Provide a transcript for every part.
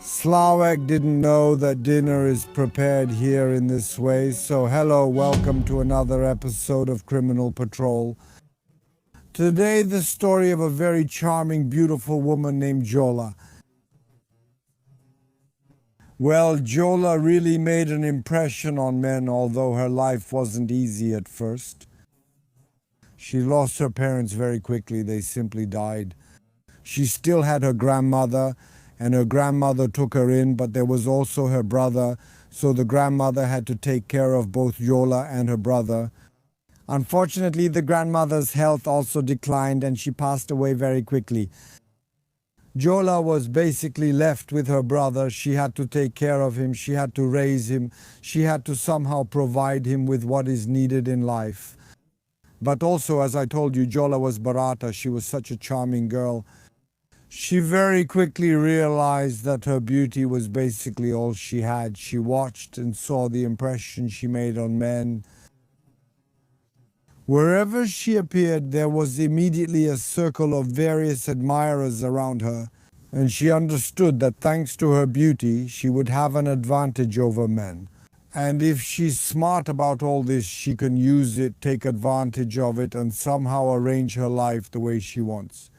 Slawek didn't know that dinner is prepared here in this way, so hello, welcome to another episode of Criminal Patrol. Today, the story of a very charming, beautiful woman named Jola. Well, Jola really made an impression on men, although her life wasn't easy at first. She lost her parents very quickly, they simply died. She still had her grandmother, and her grandmother took her in, but there was also her brother, so the grandmother had to take care of both Jola and her brother. Unfortunately, the grandmother's health also declined and she passed away very quickly. Jola was basically left with her brother. She had to take care of him, she had to raise him, she had to somehow provide him with what is needed in life. But also, as I told you, Jola was Barata. She was such a charming girl. She very quickly realized that her beauty was basically all she had. She watched and saw the impression she made on men. Wherever she appeared, there was immediately a circle of various admirers around her, and she understood that thanks to her beauty, she would have an advantage over men. And if she's smart about all this, she can use it, take advantage of it, and somehow arrange her life the way she wants.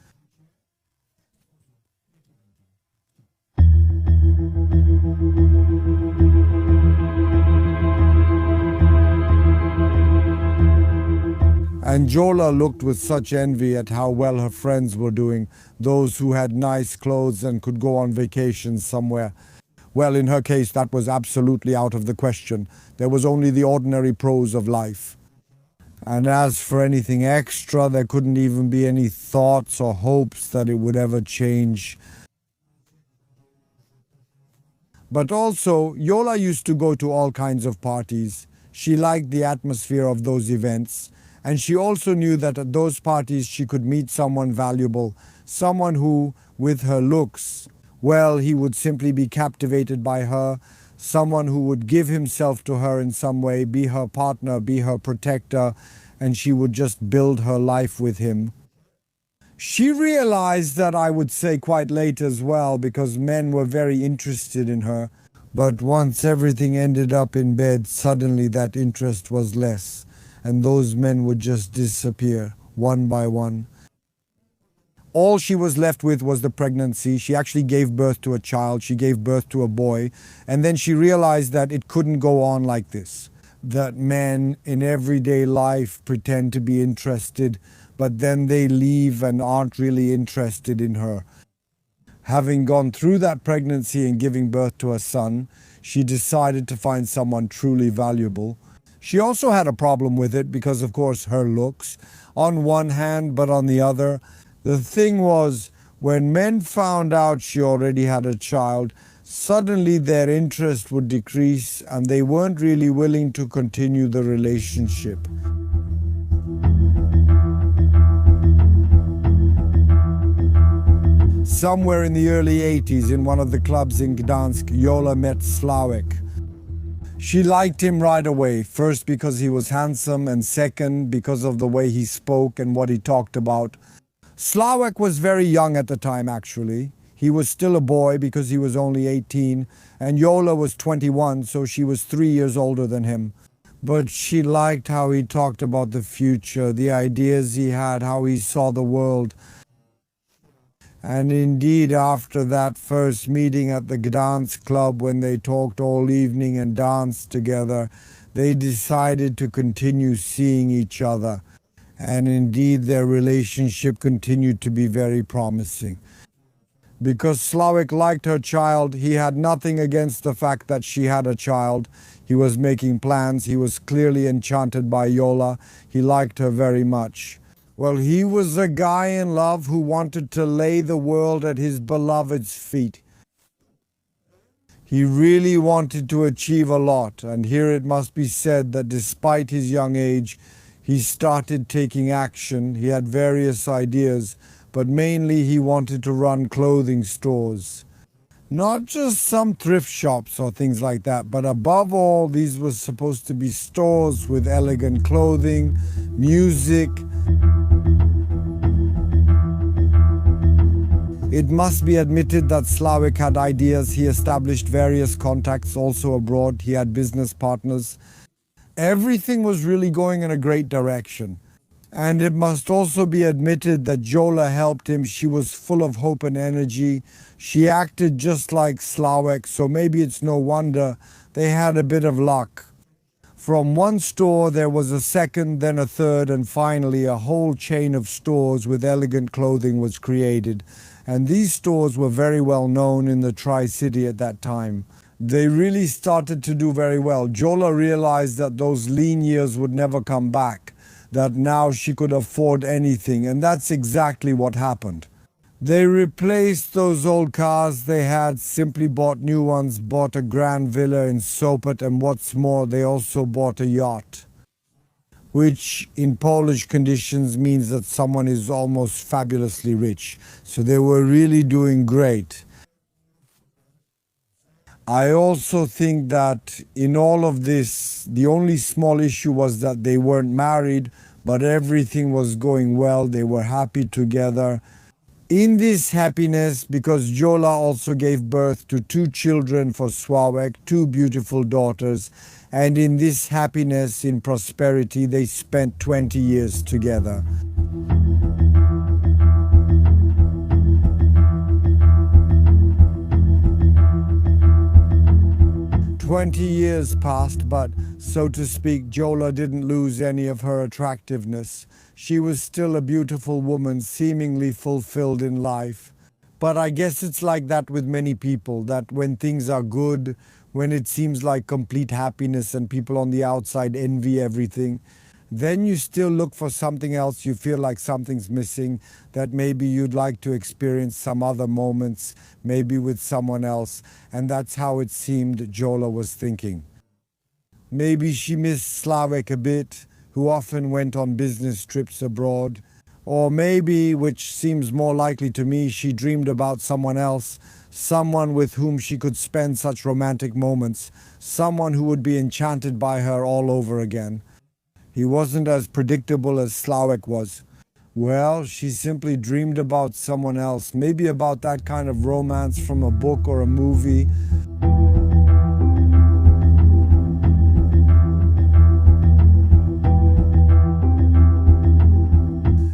And Jola looked with such envy at how well her friends were doing, those who had nice clothes and could go on vacation somewhere. Well, in her case, that was absolutely out of the question. There was only the ordinary prose of life. And as for anything extra, there couldn't even be any thoughts or hopes that it would ever change. But also, Jola used to go to all kinds of parties. She liked the atmosphere of those events. And she also knew that at those parties she could meet someone valuable, someone who, with her looks, well, he would simply be captivated by her, someone who would give himself to her in some way, be her partner, be her protector, and she would just build her life with him. She realized that, I would say quite late as well, because men were very interested in her. But once everything ended up in bed, suddenly that interest was less. And those men would just disappear, one by one. All she was left with was the pregnancy. She actually gave birth to a child. She gave birth to a boy. And then she realized that it couldn't go on like this. That men in everyday life pretend to be interested, but then they leave and aren't really interested in her. Having gone through that pregnancy and giving birth to a son, she decided to find someone truly valuable. She also had a problem with it because, of course, her looks, on one hand, but on the other. The thing was, when men found out she already had a child, suddenly their interest would decrease and they weren't really willing to continue the relationship. Somewhere in the early 80s, in one of the clubs in Gdansk, Jola met Slawek. She liked him right away, first because he was handsome and second because of the way he spoke and what he talked about. Slawek was very young at the time, actually. He was still a boy because he was only 18, and Jola was 21, so she was 3 years older than him. But she liked how he talked about the future, the ideas he had, how he saw the world. And indeed, after that first meeting at the Gdansk club, when they talked all evening and danced together, they decided to continue seeing each other. And indeed, their relationship continued to be very promising. Because Slawek liked her child, he had nothing against the fact that she had a child. He was making plans. He was clearly enchanted by Jola. He liked her very much. Well, he was a guy in love who wanted to lay the world at his beloved's feet. He really wanted to achieve a lot, and here it must be said that despite his young age, he started taking action. He had various ideas, but mainly he wanted to run clothing stores. Not just some thrift shops or things like that, but above all, these were supposed to be stores with elegant clothing, music. It must be admitted that Slawek had ideas. He established various contacts also abroad. He had business partners. Everything was really going in a great direction. And it must also be admitted that Jola helped him. She was full of hope and energy. She acted just like Slawek, so maybe it's no wonder they had a bit of luck. From one store there was a second, then a third, and finally a whole chain of stores with elegant clothing was created. And these stores were very well known in the Tri-City at that time. They really started to do very well. Jola realized that those lean years would never come back, that now she could afford anything, and that's exactly what happened. They replaced those old cars they had, simply bought new ones, bought a grand villa in Sopot, and what's more, they also bought a yacht, which in Polish conditions means that someone is almost fabulously rich. So they were really doing great. I also think that in all of this, the only small issue was that they weren't married, but everything was going well. They were happy together. In this happiness, because Jola also gave birth to 2 children for Slawek, 2 beautiful daughters, and in this happiness, in prosperity, they spent 20 years together. "20 years passed, but, so to speak, Jola didn't lose any of her attractiveness. She was still a beautiful woman, seemingly fulfilled in life. But I guess it's like that with many people, that when things are good, when it seems like complete happiness and people on the outside envy everything, then you still look for something else. You feel like something's missing, that maybe you'd like to experience some other moments, maybe with someone else. And that's how it seemed Jola was thinking. Maybe she missed Slawek a bit, who often went on business trips abroad. Or maybe, which seems more likely to me, she dreamed about someone else, someone with whom she could spend such romantic moments, someone who would be enchanted by her all over again. He wasn't as predictable as Slawek was. Well, she simply dreamed about someone else, maybe about that kind of romance from a book or a movie.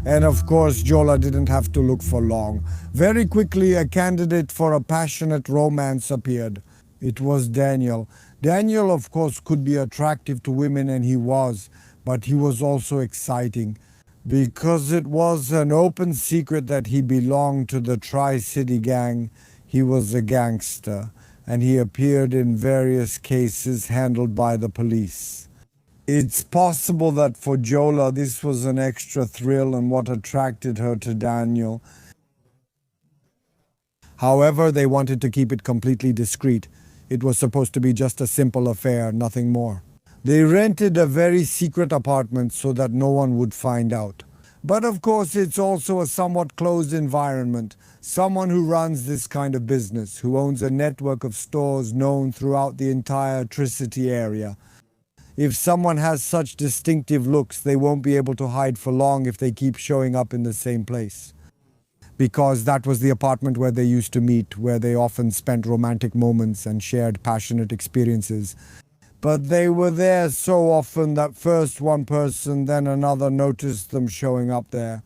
And of course, Jola didn't have to look for long. Very quickly, a candidate for a passionate romance appeared. It was Daniel. Daniel, of course, could be attractive to women, and he was, but he was also exciting, because it was an open secret that he belonged to the Tri-City gang. He was a gangster, and he appeared in various cases handled by the police. It's possible that for Jola this was an extra thrill and what attracted her to Daniel. However, they wanted to keep it completely discreet. It was supposed to be just a simple affair, nothing more. They rented a very secret apartment so that no one would find out. But of course, it's also a somewhat closed environment. Someone who runs this kind of business, who owns a network of stores known throughout the entire Tri-City area. If someone has such distinctive looks, they won't be able to hide for long if they keep showing up in the same place. Because that was the apartment where they used to meet, where they often spent romantic moments and shared passionate experiences. But they were there so often that first one person, then another noticed them showing up there.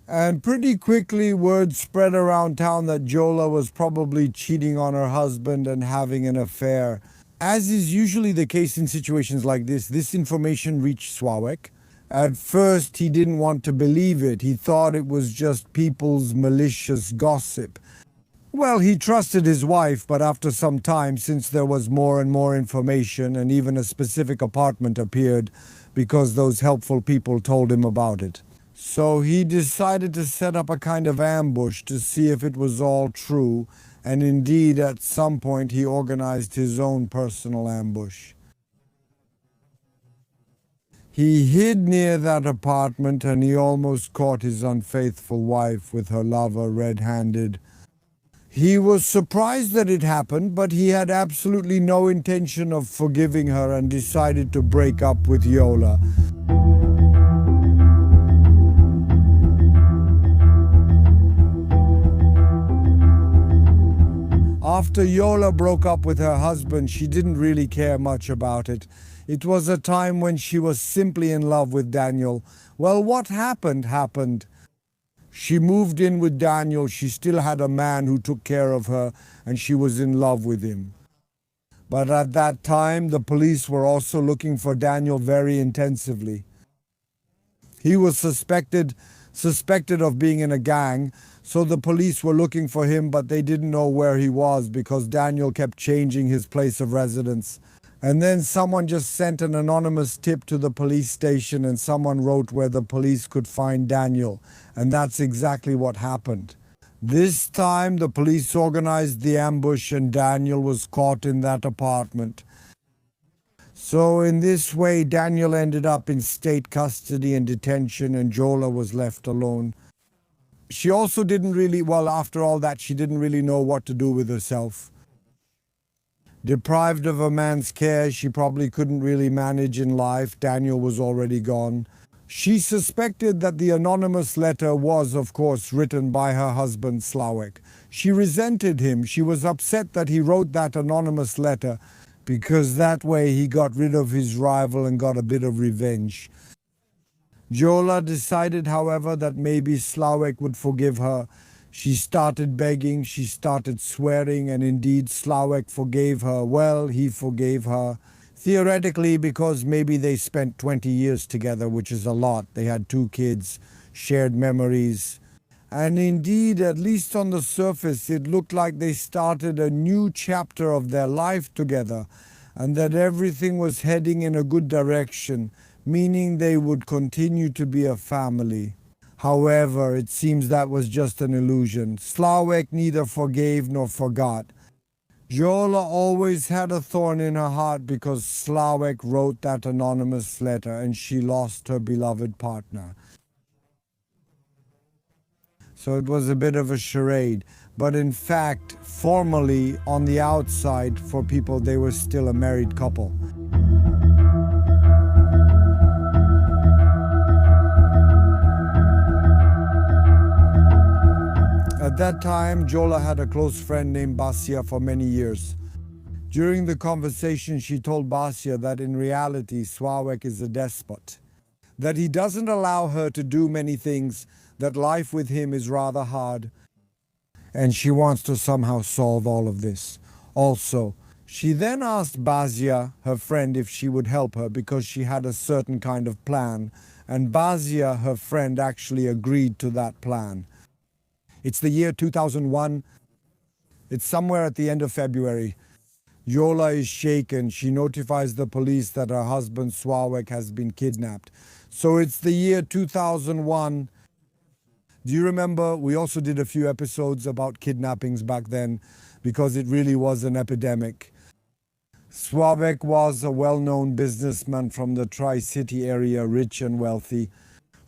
And pretty quickly word spread around town that Jola was probably cheating on her husband and having an affair. As is usually the case in situations like this information reached Slawek. At first, he didn't want to believe it. He thought it was just people's malicious gossip. Well, he trusted his wife, but after some time, since there was more and more information, and even a specific apartment appeared because those helpful people told him about it. So he decided to set up a kind of ambush to see if it was all true. And indeed, at some point, he organized his own personal ambush. He hid near that apartment, and he almost caught his unfaithful wife with her lover red-handed. He was surprised that it happened, but he had absolutely no intention of forgiving her and decided to break up with Jola. After Jola broke up with her husband, she didn't really care much about it. It was a time when she was simply in love with Daniel. Well, what happened. She moved in with Daniel. She still had a man who took care of her, and she was in love with him. But at that time, the police were also looking for Daniel very intensively. He was suspected of being in a gang, so the police were looking for him, but they didn't know where he was because Daniel kept changing his place of residence. And then someone just sent an anonymous tip to the police station, and someone wrote where the police could find Daniel. And that's exactly what happened. This time the police organized the ambush and Daniel was caught in that apartment. So in this way, Daniel ended up in state custody and detention, and Jola was left alone. She also after all that, she didn't really know what to do with herself. Deprived of a man's care, she probably couldn't really manage in life. Daniel was already gone. She suspected that the anonymous letter was, of course, written by her husband, Slawek. She resented him. She was upset that he wrote that anonymous letter because that way he got rid of his rival and got a bit of revenge. Jola decided, however, that maybe Slawek would forgive her. She started begging, she started swearing, and indeed Slawek forgave her. Well, he forgave her. Theoretically, because maybe they spent 20 years together, which is a lot. They had 2 kids, shared memories. And indeed, at least on the surface, it looked like they started a new chapter of their life together, and that everything was heading in a good direction, meaning they would continue to be a family. However, it seems that was just an illusion. Slawek neither forgave nor forgot. Jola always had a thorn in her heart because Slawek wrote that anonymous letter and she lost her beloved partner. So it was a bit of a charade. But in fact, formally, on the outside, for people, they were still a married couple. At that time, Jola had a close friend named Basia for many years. During the conversation, she told Basia that in reality, Slawek is a despot, that he doesn't allow her to do many things, that life with him is rather hard, and she wants to somehow solve all of this. Also, she then asked Basia, her friend, if she would help her because she had a certain kind of plan, and Basia, her friend, actually agreed to that plan. It's the year 2001. It's somewhere at the end of February. Jola is shaken. She notifies the police that her husband Slawek has been kidnapped. So it's the year 2001. Do you remember we also did a few episodes about kidnappings back then because it really was an epidemic. Slawek was a well-known businessman from the Tri-City area, rich and wealthy.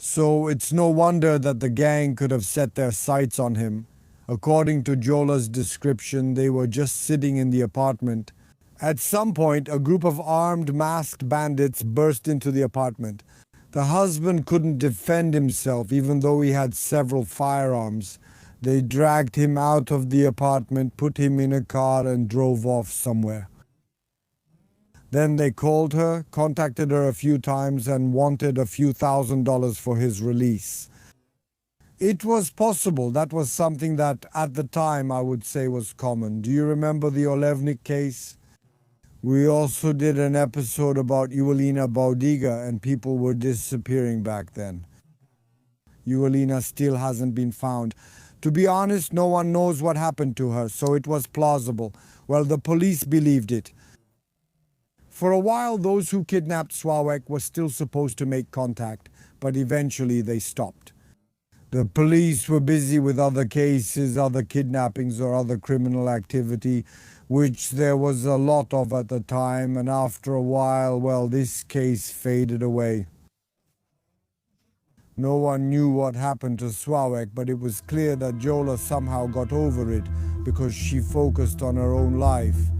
So it's no wonder that the gang could have set their sights on him. According to Jola's description, they were just sitting in the apartment. At some point, a group of armed, masked bandits burst into the apartment. The husband couldn't defend himself, even though he had several firearms. They dragged him out of the apartment, put him in a car, and drove off somewhere. Then they called her, contacted her a few times, and wanted a few $1,000s for his release. It was possible. That was something that, at the time, I would say was common. Do you remember the Olevnik case? We also did an episode about Julina Baudiga, and people were disappearing back then. Julina still hasn't been found. To be honest, no one knows what happened to her, so it was plausible. Well, the police believed it. For a while, those who kidnapped Slawek were still supposed to make contact, but eventually they stopped. The police were busy with other cases, other kidnappings or other criminal activity, which there was a lot of at the time, and after a while, well, this case faded away. No one knew what happened to Slawek, but it was clear that Jola somehow got over it because she focused on her own life.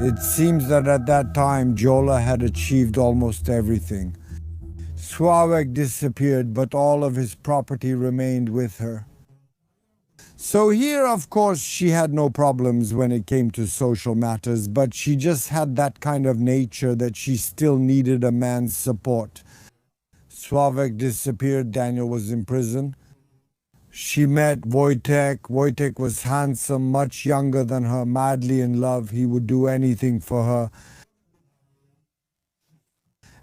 It seems that at that time, Jola had achieved almost everything. Slawek disappeared, but all of his property remained with her. So here, of course, she had no problems when it came to social matters, but she just had that kind of nature that she still needed a man's support. Slawek disappeared, Daniel was in prison. She met Wojtek. Wojtek was handsome, much younger than her, madly in love. He would do anything for her.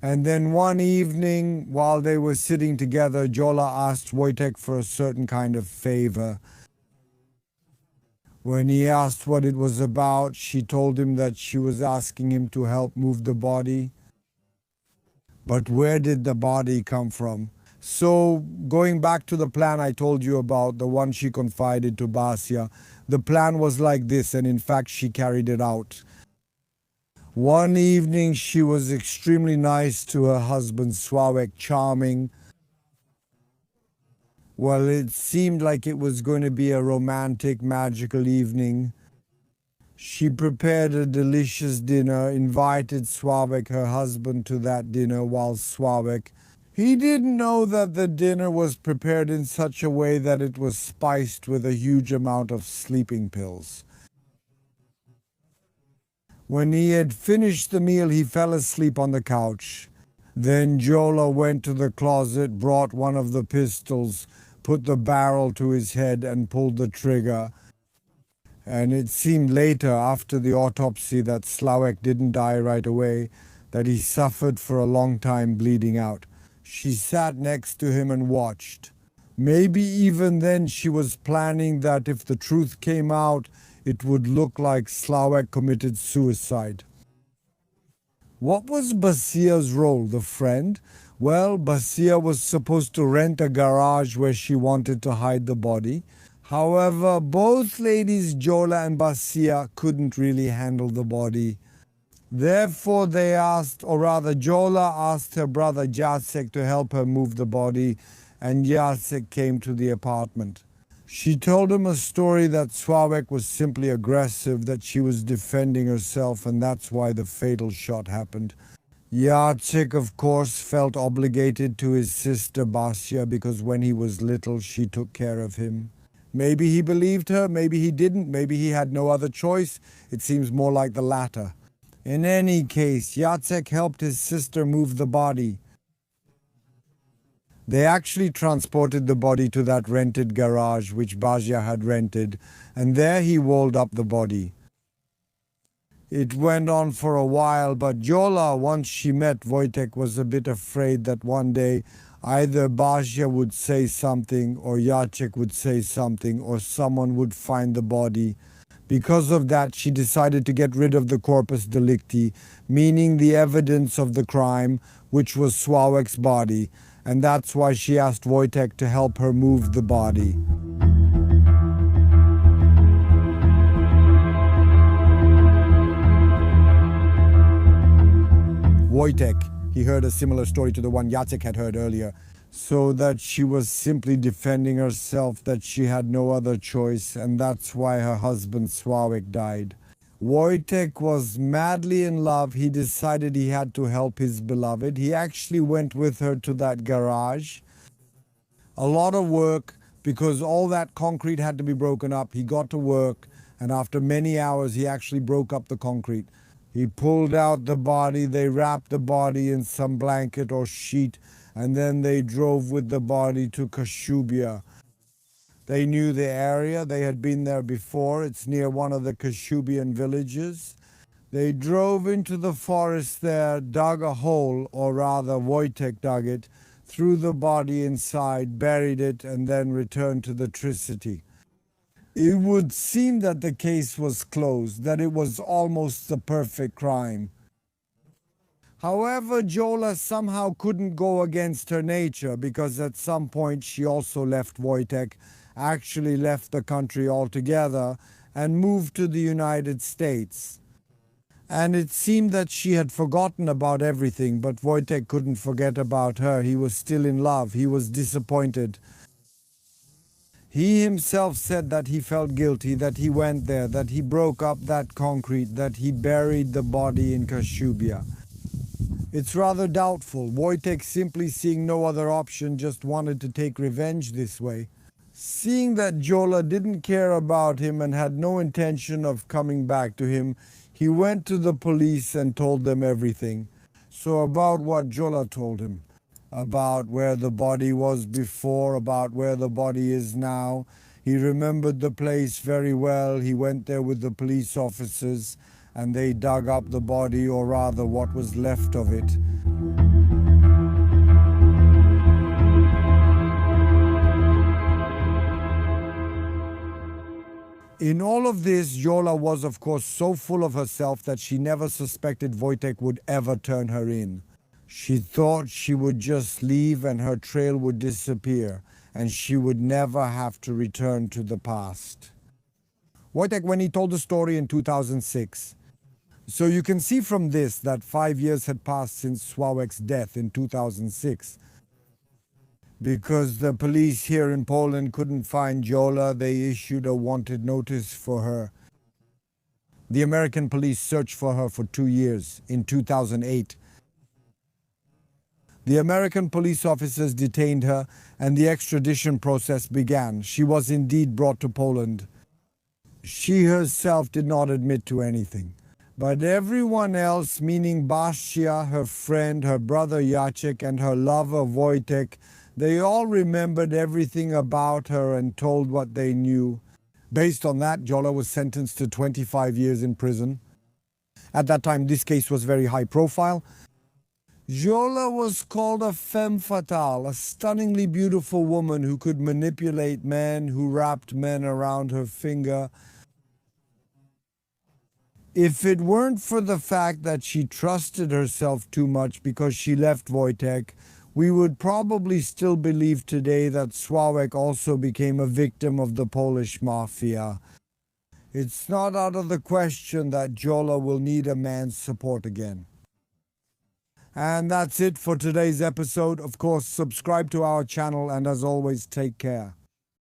And then one evening, while they were sitting together, Jola asked Wojtek for a certain kind of favor. When he asked what it was about, she told him that she was asking him to help move the body. But where did the body come from? So going back to the plan I told you about, the one she confided to Basia, the plan was like this, and in fact she carried it out. One evening she was extremely nice to her husband, Slawek, charming. Well, it seemed like it was going to be a romantic, magical evening. She prepared a delicious dinner, invited Slawek, her husband, to that dinner, while Slawek, he didn't know that the dinner was prepared in such a way that it was spiced with a huge amount of sleeping pills. When he had finished the meal, he fell asleep on the couch. Then Jola went to the closet, brought one of the pistols, put the barrel to his head and pulled the trigger. And it seemed later, after the autopsy, that Slawek didn't die right away, that he suffered for a long time bleeding out. She sat next to him and watched. Maybe even then she was planning that if the truth came out, it would look like Slawek committed suicide. What was Basia's role, the friend? Well, Basia was supposed to rent a garage where she wanted to hide the body. However, both ladies, Jola and Basia, couldn't really handle the body. Therefore, they asked, or rather Jola asked her brother Jacek to help her move the body, and Jacek came to the apartment. She told him a story that Slawek was simply aggressive, that she was defending herself, and that's why the fatal shot happened. Jacek, of course, felt obligated to his sister Basia because when he was little, she took care of him. Maybe he believed her, maybe he didn't, maybe he had no other choice. It seems more like the latter. In any case, Jacek helped his sister move the body. They actually transported the body to that rented garage which Basia had rented, and there he walled up the body. It went on for a while, but Jola, once she met Wojtek, was a bit afraid that one day either Basia would say something, or Jacek would say something, or someone would find the body. Because of that, she decided to get rid of the corpus delicti, meaning the evidence of the crime, which was Slawek's body, and that's why she asked Wojtek to help her move the body. Wojtek, he heard a similar story to the one Jacek had heard earlier, so that she was simply defending herself, that she had no other choice, and that's why her husband Slawek died. Wojtek was madly in love. He decided he had to help his beloved. He actually went with her to that garage. A lot of work, because all that concrete had to be broken up. He got to work, and after many hours, he actually broke up the concrete. He pulled out the body, they wrapped the body in some blanket or sheet, and then they drove with the body to Kashubia. They knew the area, they had been there before. It's near one of the Kashubian villages. They drove into the forest there, dug a hole, or rather Wojtek dug it, threw the body inside, buried it, and then returned to the Tricity. It would seem that the case was closed, that it was almost the perfect crime. However, Jola somehow couldn't go against her nature, because at some point she also left Wojtek, actually left the country altogether, and moved to the United States. And it seemed that she had forgotten about everything, but Wojtek couldn't forget about her. He was still in love. He was disappointed. He himself said that he felt guilty, that he went there, that he broke up that concrete, that he buried the body in Kashubia. It's rather doubtful. Wojtek, simply seeing no other option, just wanted to take revenge this way. Seeing that Jola didn't care about him and had no intention of coming back to him, he went to the police and told them everything. So about what Jola told him, about where the body was before, about where the body is now. He remembered the place very well. He went there with the police officers and they dug up the body, or rather what was left of it. In all of this, Jola was of course so full of herself that she never suspected Wojtek would ever turn her in. She thought she would just leave and her trail would disappear, and she would never have to return to the past. Wojtek, when he told the story in 2006, so you can see from this that 5 years had passed since Slawek's death in 2006. Because the police here in Poland couldn't find Jola, they issued a wanted notice for her. The American police searched for her for 2 years in 2008. The American police officers detained her and the extradition process began. She was indeed brought to Poland. She herself did not admit to anything. But everyone else, meaning Basia, her friend, her brother Jacek, and her lover Wojtek, they all remembered everything about her and told what they knew. Based on that, Jola was sentenced to 25 years in prison. At that time, this case was very high profile. Jola was called a femme fatale, a stunningly beautiful woman who could manipulate men, who wrapped men around her finger. If it weren't for the fact that she trusted herself too much because she left Wojtek, we would probably still believe today that Slawek also became a victim of the Polish mafia. It's not out of the question that Jola will need a man's support again. And that's it for today's episode. Of course, subscribe to our channel and as always, take care.